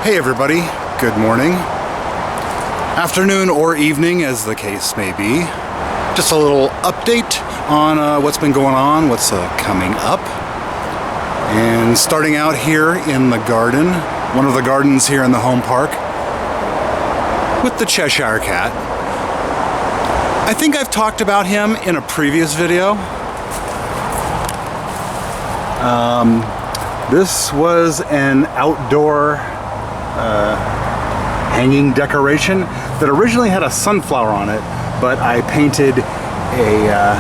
Hey everybody, good morning, afternoon or evening as the case may be. Just a little update on what's been going on, what's coming up. And starting out here in the garden, one of the gardens here in the home park, with the Cheshire Cat. I think I've talked about him in a previous video. This was an outdoor hanging decoration that originally had a sunflower on it, but I painted a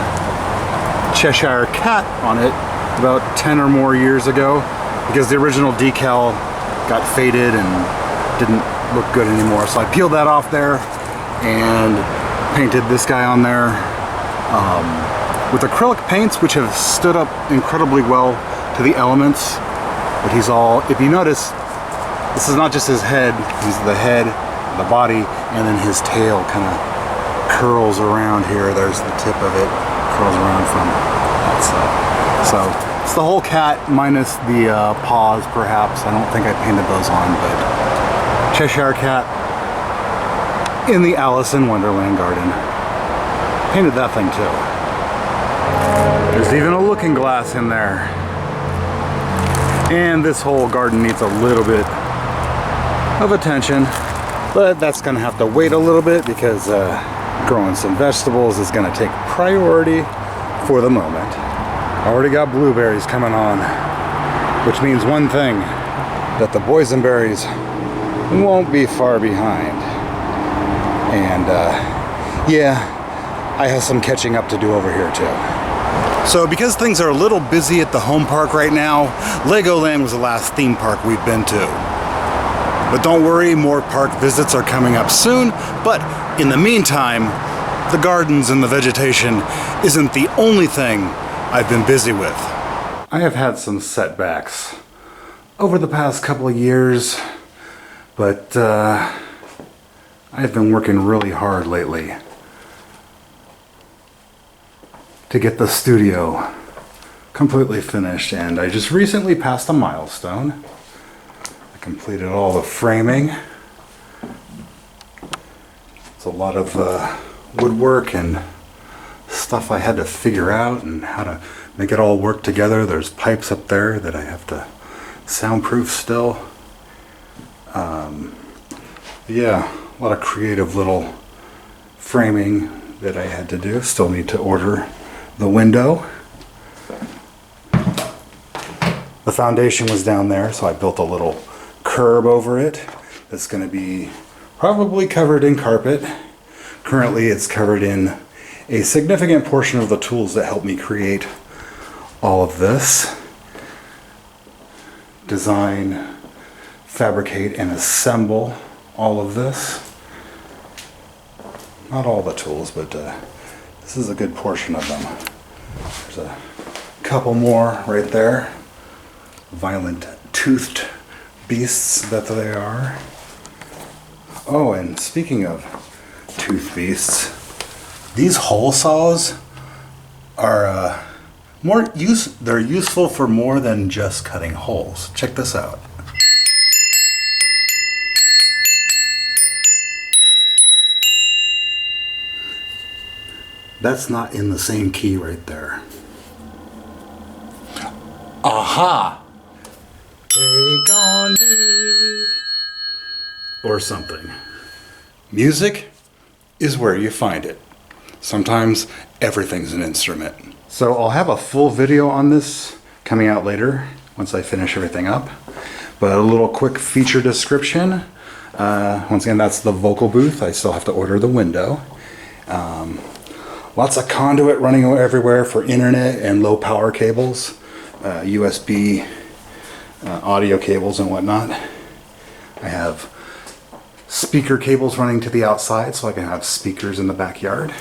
Cheshire Cat on it about 10 or more years ago because the original decal got faded and didn't look good anymore. So I peeled that off there and painted this guy on there with acrylic paints, which have stood up incredibly well to the elements. But he's all, if you notice, this is not just his head, he's the head, the body, and then his tail kind of curls around here. There's the tip of it, curls around from that side. So it's the whole cat minus the paws, perhaps. I don't think I painted those on, but Cheshire Cat in the Alice in Wonderland garden. Painted that thing too. There's even a looking glass in there. And this whole garden needs a little bit of attention, but that's gonna have to wait a little bit because growing some vegetables is gonna take priority for the moment. Already got blueberries coming on, which means one thing, that the boysenberries won't be far behind. And yeah, I have some catching up to do over here too. So because things are a little busy at the home park right now, Legoland was the last theme park we've been to. But don't worry, more park visits are coming up soon. But in the meantime, the gardens and the vegetation isn't the only thing I've been busy with. I have had some setbacks over the past couple of years, but I've been working really hard lately to get the studio completely finished, and I just recently passed a milestone. I completed all the framing. It's a lot of woodwork and stuff I had to figure out and how to make it all work together. There's pipes up there that I have to soundproof still. Yeah, a lot of creative little framing that I had to do. Still need to order the window. The foundation was down there, so I built a little curb over it that's going to be probably covered in carpet. Currently it's covered in a significant portion of the tools that help me create all of this. Design, fabricate, and assemble all of this. Not all the tools, but this is a good portion of them. There's a couple more right there. Violent toothed beasts that they are. Oh, and speaking of tooth beasts, these hole saws are they're useful for more than just cutting holes. Check this out. That's not in the same key right there. Aha! Take on me. Or something. Music is where you find it. Sometimes everything's an instrument. So I'll have a full video on this coming out later once I finish everything up. But a little quick feature description. Once again, that's the vocal booth. I still have to order the window. Lots of conduit running everywhere for internet and low power cables, USB audio cables and whatnot. I have speaker cables running to the outside so I can have speakers in the backyard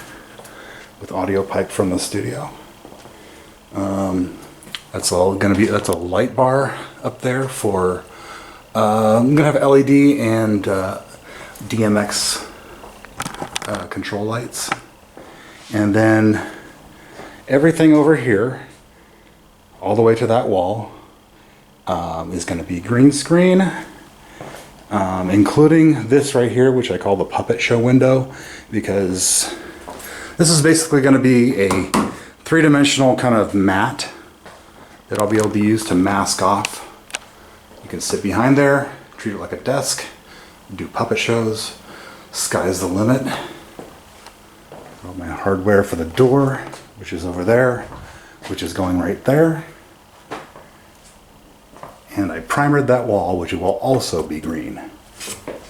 with audio pipe from the studio. That's all gonna be, that's a light bar up there for, I'm gonna have LED and DMX control lights. And then everything over here, all the way to that wall, is going to be green screen. including this right here, which I call the puppet show window, because this is basically going to be a three-dimensional kind of mat that I'll be able to use to mask off. You can sit behind there, treat it like a desk, do puppet shows. Sky's the limit. Got my hardware for the door, which is over there, which is going right there. And I primered that wall, which will also be green.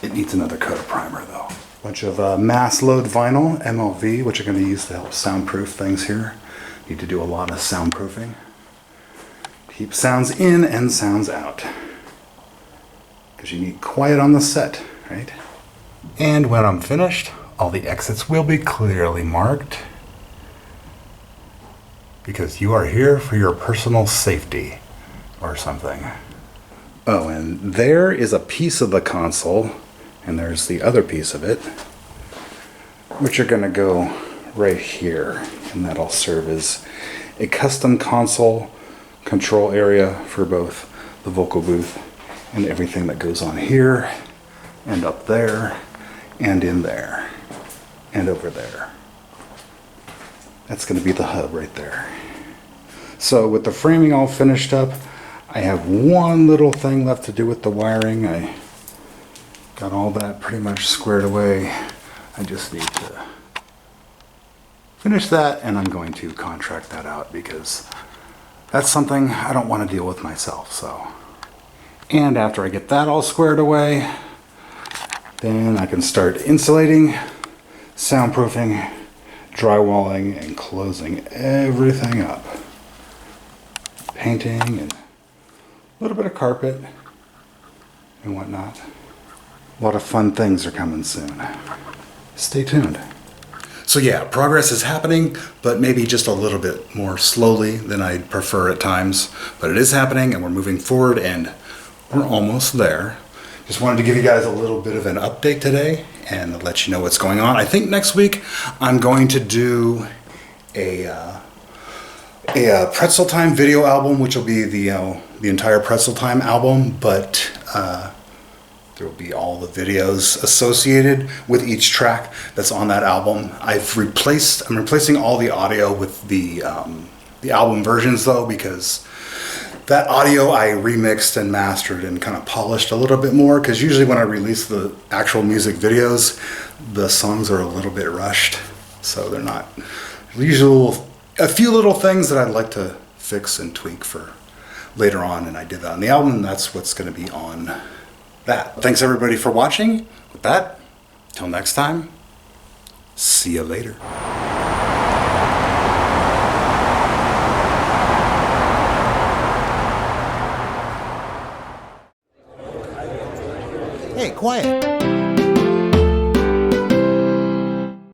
It needs another coat of primer though. Bunch of mass load vinyl, MLV, which I'm going to use to help soundproof things here. Need to do a lot of soundproofing. Keep sounds in and sounds out. Because you need quiet on the set, right? And when I'm finished, all the exits will be clearly marked. Because you are here for your personal safety or something. Oh, and there is a piece of the console, and there's the other piece of it, which are going to go right here, and that'll serve as a custom console control area for both the vocal booth and everything that goes on here, and up there, and in there, and over there. That's going to be the hub right there. So with the framing all finished up, I have one little thing left to do with the wiring. I got all that pretty much squared away. I just need to finish that, and I'm going to contract that out because that's something I don't want to deal with myself. So, and after I get that all squared away, then I can start insulating, soundproofing, drywalling, and closing everything up. Painting and a little bit of carpet and whatnot. A lot of fun things are coming soon. Stay tuned. So yeah, progress is happening, but maybe just a little bit more slowly than I'd prefer at times. But it is happening, and we're moving forward, and we're almost there. Just wanted to give you guys a little bit of an update today and let you know what's going on. I think next week I'm going to do a Pretzel Time video album, which will be the entire Pretzel Time album, but there will be all the videos associated with each track that's on that album. I'm replacing all the audio with the album versions though, because that audio I remixed and mastered and kind of polished a little bit more, because usually when I release the actual music videos, the songs are a little bit rushed, so they're not usually. A few little things that I'd like to fix and tweak for later on, and I did that on the album, and that's what's going to be on that. Thanks everybody for watching. With that, till next time, see you later. Hey, quiet.